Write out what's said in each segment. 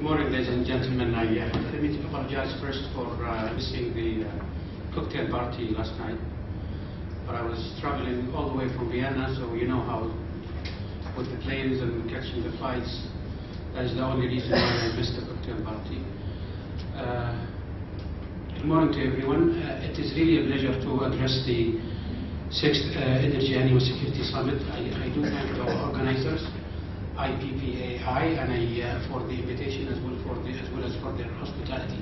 Good morning, ladies and gentlemen. Let me apologize first for missing the cocktail party last night. But I was traveling all the way from Vienna, so you know how, with the planes and catching the flights, that is the only reason why I missed the cocktail party. Good morning to everyone. It is really a pleasure to address the 6th Energy Annual Security Summit. I do thank the organizers, IPPAI, and for the invitation as well as for their hospitality.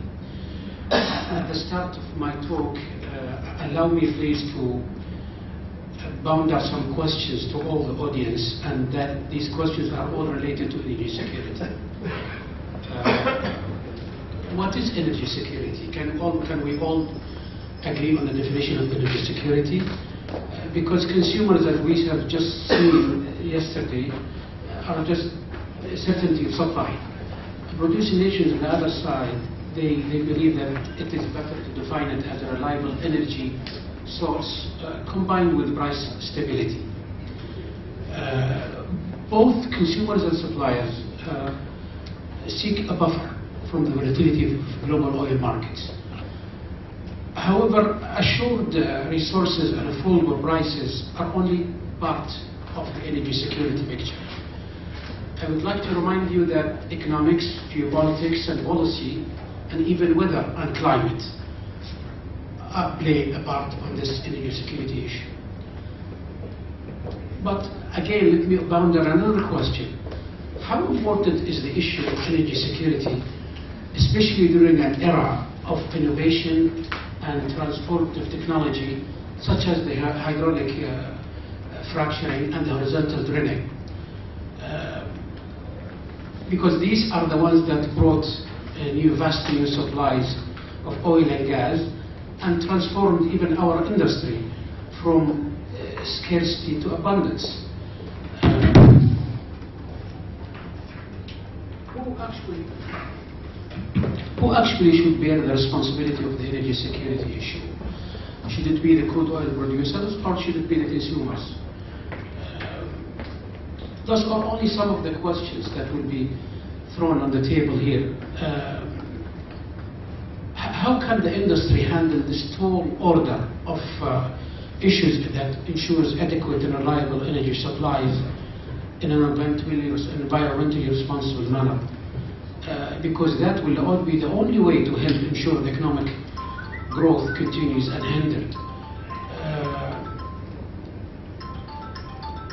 At the start of my talk, allow me please to bound up some questions to all the audience, and that these questions are all related to energy security. What is energy security? Can we all agree on the definition of energy security? Because consumers that we have just seen yesterday are just certainty of supply. Producing nations on the other side, they believe that it is better to define it as a reliable energy source combined with price stability. Both consumers and suppliers seek a buffer from the volatility of global oil markets. However, assured resources and affordable prices are only part of the energy security picture. I would like to remind you that economics, geopolitics and policy, and even weather and climate play a part on this energy security issue. But again, let me bound another question. How important is the issue of energy security, especially during an era of innovation and transformative technology, such as the hydraulic fracturing and the horizontal drilling? Because these are the ones that brought vast new supplies of oil and gas and transformed even our industry from scarcity to abundance. Who actually should bear the responsibility of the energy security issue? Should it be the crude oil producers, or should it be the consumers? Those are only some of the questions that will be thrown on the table here. How can the industry handle this tall order of issues that ensures adequate and reliable energy supplies in an environmentally responsible manner? Because that will all be the only way to help ensure the economic growth continues unhindered.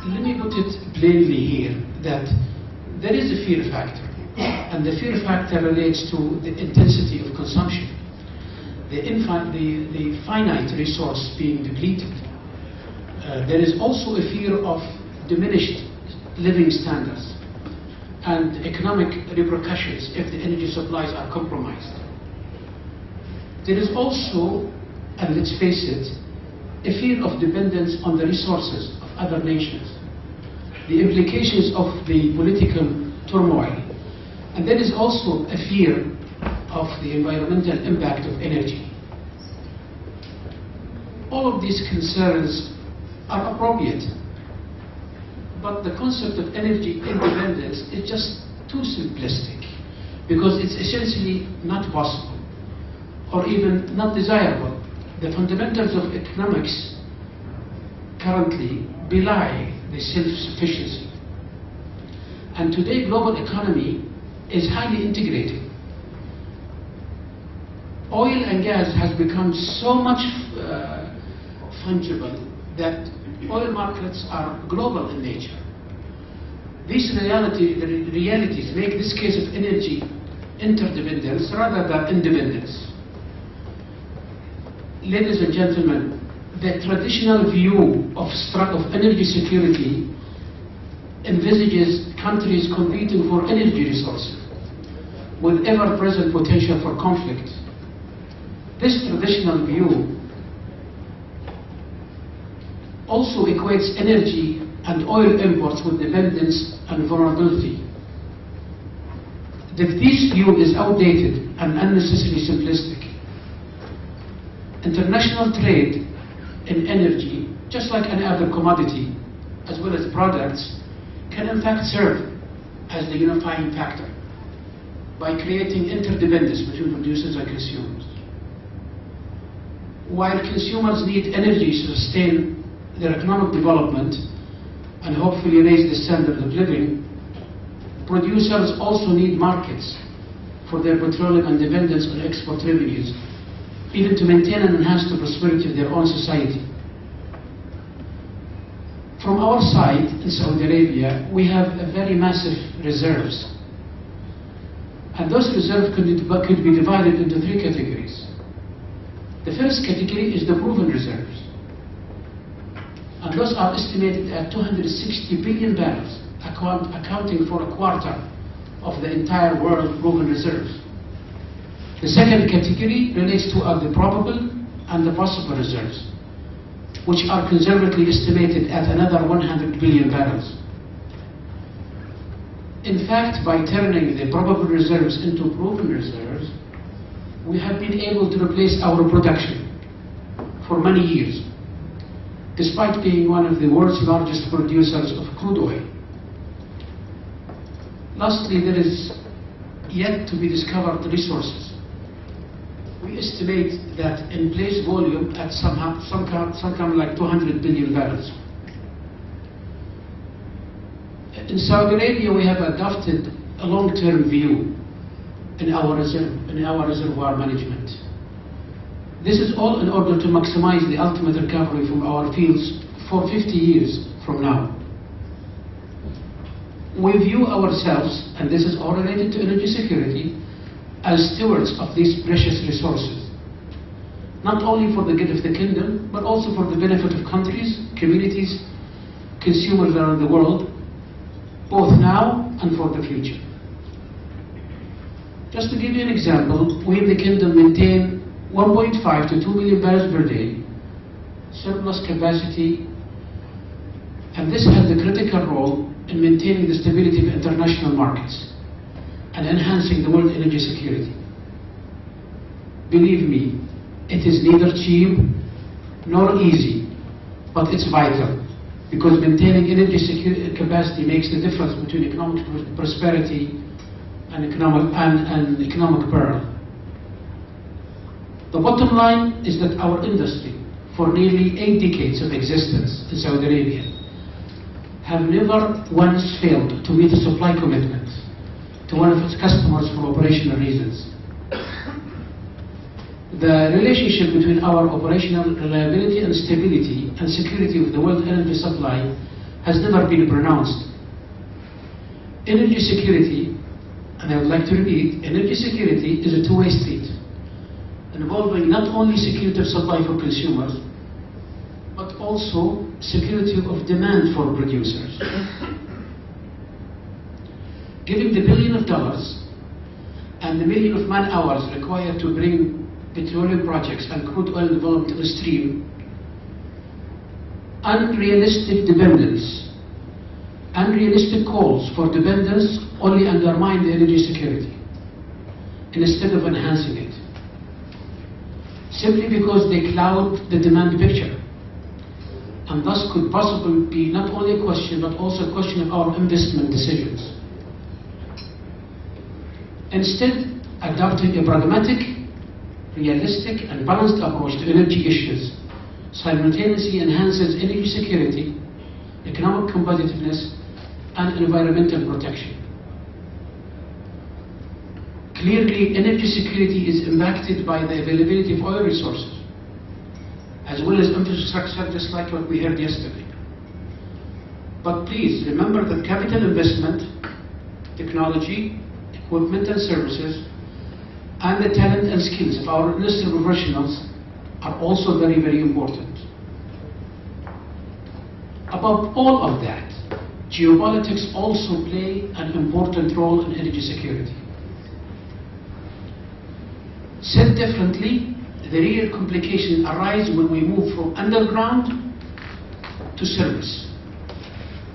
Let me put it plainly here that there is a fear factor, and the fear factor relates to the intensity of consumption, the finite resource being depleted. There is also a fear of diminished living standards and economic repercussions if the energy supplies are compromised. There is also, and let's face it, a fear of dependence on the resources of other nations, the implications of the political turmoil, and there is also a fear of the environmental impact of energy. All of these concerns are appropriate, but the concept of energy independence is just too simplistic, because it's essentially not possible or even not desirable. The fundamentals of economics currently belie the self-sufficiency. And today, global economy is highly integrated. Oil and gas has become so much fungible that oil markets are global in nature. These realities make this case of energy interdependence rather than independence. Ladies and gentlemen, the traditional view of energy security envisages countries competing for energy resources with ever-present potential for conflict. This traditional view also equates energy and oil imports with dependence and vulnerability. This view is outdated and unnecessarily simplistic. International trade in energy, just like any other commodity, as well as products, can in fact serve as the unifying factor. by creating interdependence between producers and consumers. While consumers need energy to sustain their economic development and hopefully raise the standard of living, producers also need markets for their petroleum and dependence on export revenues, even to maintain and enhance the prosperity of their own society. From our side in Saudi Arabia, we have a very massive reserves. And those reserves could be divided into three categories. The first category is the proven reserves. And those are estimated at 260 billion barrels, accounting for a quarter of the entire world proven reserves. The second category relates to the probable and the possible reserves, which are conservatively estimated at another 100 billion barrels. In fact, by turning the probable reserves into proven reserves, we have been able to replace our production for many years, despite being one of the world's largest producers of crude oil. Lastly, there is yet to be discovered resources. We estimate that in place volume at something like 200 billion barrels. In Saudi Arabia, we have adopted a long-term view in our reservoir management. This is all in order to maximize the ultimate recovery from our fields for 50 years from now. We view ourselves, and this is all related to energy security, as stewards of these precious resources, not only for the good of the kingdom, but also for the benefit of countries, communities, consumers around the world, both now and for the future. Just to give you an example, we in the kingdom maintain 1.5 to 2 million barrels per day surplus capacity, and this has a critical role in maintaining the stability of international markets and enhancing the world energy security. Believe me, it is neither cheap nor easy, but it's vital, because maintaining energy security capacity makes the difference between economic prosperity and economic peril. The bottom line is that our industry, for nearly 8 decades of existence in Saudi Arabia, have never once failed to meet a supply commitment to one of its customers for operational reasons. The relationship between our operational reliability and stability and security of the world energy supply has never been pronounced. Energy security, and I would like to repeat, energy security is a two-way street, involving not only security of supply for consumers, but also security of demand for producers. Given the $billions and the million of man-hours required to bring petroleum projects and crude oil development to the stream, unrealistic dependence, unrealistic calls for dependence only undermine the energy security instead of enhancing it, simply because they cloud the demand picture, and thus could possibly be not only a question but also a question of our investment decisions. Instead, adopting a pragmatic, realistic and balanced approach to energy issues simultaneously enhances energy security, economic competitiveness and environmental protection. Clearly, energy security is impacted by the availability of oil resources, as well as infrastructure, just like what we heard yesterday. But please remember that capital investment, technology, equipment and services, and the talent and skills of our industry professionals are also very, very important. Above all of that, geopolitics also play an important role in energy security. Said differently, the real complications arise when we move from underground to surface.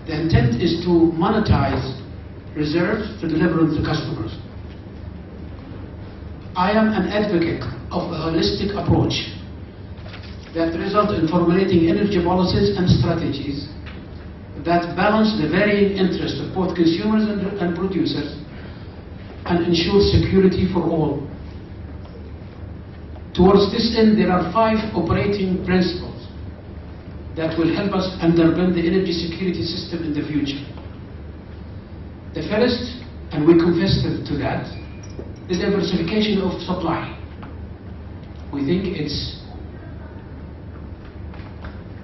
The intent is to monetize reserves to deliver them to customers. I am an advocate of a holistic approach that results in formulating energy policies and strategies that balance the varying interests of both consumers and producers, and ensure security for all. Towards this end, there are 5 operating principles that will help us underpin the energy security system in the future. The first, and we confess to that, is diversification of supply. We think it's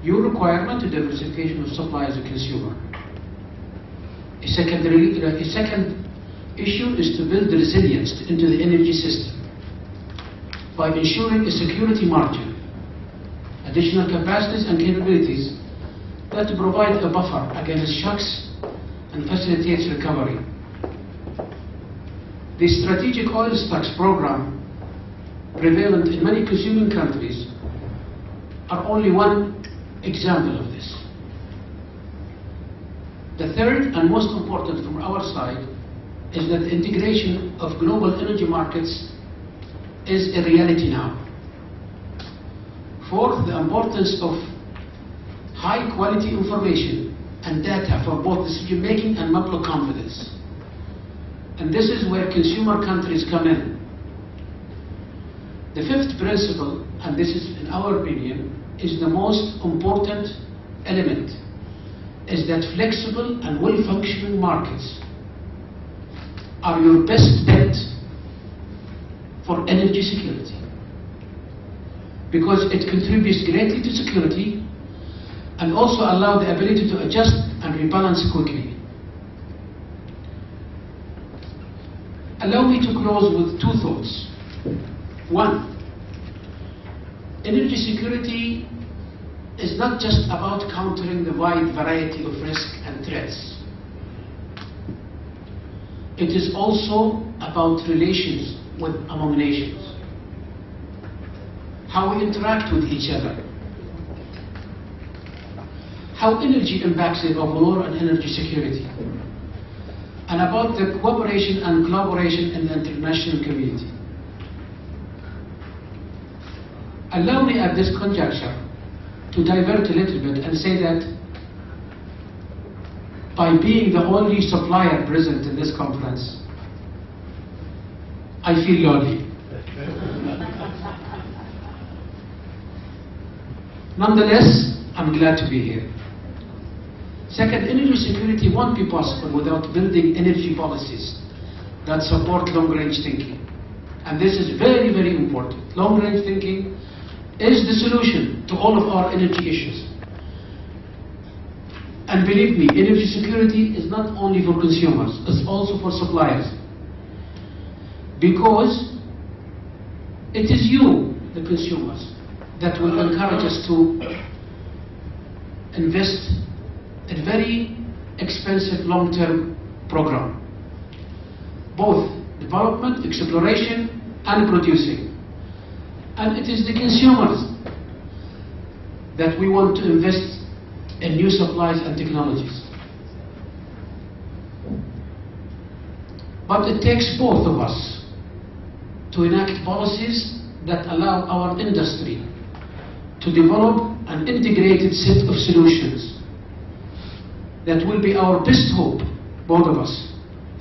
your requirement to diversification of supply as a consumer. A second issue is to build resilience into the energy system by ensuring a security margin, additional capacities and capabilities that provide a buffer against shocks and facilitates recovery. The strategic oil stocks program prevalent in many consuming countries are only one example of this. The third and most important from our side is that the integration of global energy markets is a reality now. Fourth, the importance of high quality information and data for both decision making and macro confidence. And this is where consumer countries come in. The fifth principle, and this is in our opinion, is the most important element, is that flexible and well-functioning markets are your best bet for energy security, because it contributes greatly to security and also allow the ability to adjust and rebalance quickly. Allow me to close with 2 thoughts. 1, energy security is not just about countering the wide variety of risks and threats. It is also about relations among nations, how we interact with each other, how energy impacts the overall and energy security, and about the cooperation and collaboration in the international community. Allow me at this conjuncture to divert a little bit and say that by being the only supplier present in this conference, I feel lonely. Nonetheless, I'm glad to be here. Second, energy security won't be possible without building energy policies that support long-range thinking. And this is very, very important. Long-range thinking is the solution to all of our energy issues. And believe me, energy security is not only for consumers, it's also for suppliers. Because it is you, the consumers, that will encourage us to invest in very expensive long-term program, both development, exploration, and producing. And it is the consumers that we want to invest in new supplies and technologies. But it takes both of us to enact policies that allow our industry to develop an integrated set of solutions that will be our best hope, both of us,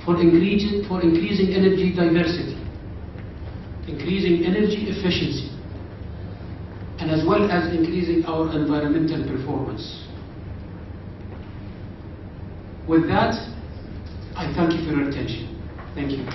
for increasing energy diversity, increasing energy efficiency, and as well as increasing our environmental performance. With that, I thank you for your attention. Thank you.